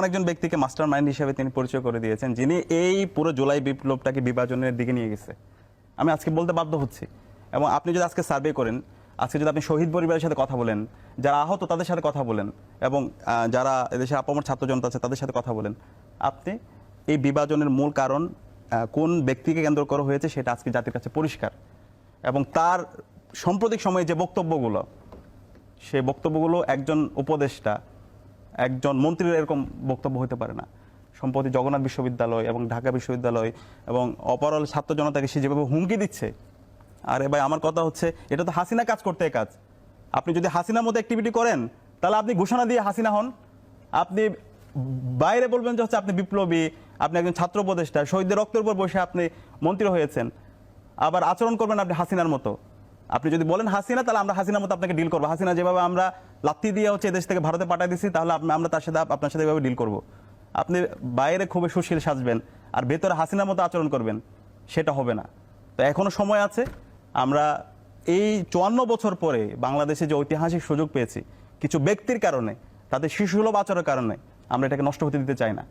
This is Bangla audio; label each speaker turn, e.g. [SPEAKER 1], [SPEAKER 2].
[SPEAKER 1] একজন ব্যক্তিকে মাস্টার মাইন্ড হিসেবে তিনি পরিচয় করে দিয়েছেন, যিনি এই পুরো জুলাই বিপ্লবটাকে বিভাজনের দিকে নিয়ে গেছে। আমি আজকে বলতে বাধ্য হচ্ছি। এবং আপনি যদি আজকে সার্ভে করেন, আজকে যদি আপনি শহীদ পরিবারের সাথে কথা বলেন, যারা আহত তাদের সাথে কথা বলেন, এবং যারা এদেশে আপামর ছাত্র জনতা আছে তাদের সাথে কথা বলেন, আপনি এই বিভাজনের মূল কারণ কোন ব্যক্তিকে কেন্দ্র করা হয়েছে সেটা আজকে জাতির কাছে পরিষ্কার। এবং তার সাম্প্রতিক সময়ে যে বক্তব্যগুলো, সে বক্তব্যগুলো একজন উপদেষ্টা, একজন মন্ত্রীর এরকম বক্তব্য হতে পারে না। সম্প্রতি জগন্নাথ বিশ্ববিদ্যালয় এবং ঢাকা বিশ্ববিদ্যালয় এবং অপারল ছাত্র জনতাকে সে যেভাবে হুমকি দিচ্ছে, আরে ভাই আমার কথা হচ্ছে, এটা তো হাসিনা কাজ করতে কাজ। আপনি যদি হাসিনার মতো অ্যাক্টিভিটি করেন, তাহলে আপনি ঘোষণা দিয়ে হাসিনা হন। আপনি বাইরে বলবেন যে হচ্ছে আপনি বিপ্লবী, আপনি একজন ছাত্র উপদেষ্টা, শহীদদের রক্তের উপর বসে আপনি মন্ত্রী হয়েছেন, আবার আচরণ করবেন আপনি হাসিনার মতো। আপনি যদি বলেন হাসিনা, তাহলে আমরা হাসিনার মতো আপনাকে ডিল করবো। হাসিনা যেভাবে আমরা লাত্তি দিয়ে হচ্ছে এদেশ থেকে ভারতে পাঠিয়ে দিচ্ছি, তাহলে আমরা তার সাথে আপনার সাথে এভাবে ডিল করব। আপনি বাইরে খুবই সুশীল সাজবেন আর ভেতরে হাসিনার মতো আচরণ করবেন, সেটা হবে না। তো এখনো সময় আছে। আমরা এই 54 বছর পরে বাংলাদেশে যে ঐতিহাসিক সুযোগ পেয়েছি, কিছু ব্যক্তির কারণে, তাদের শিশুসুলভ আচরণের কারণে আমরা এটাকে নষ্ট হতে দিতে চাই না।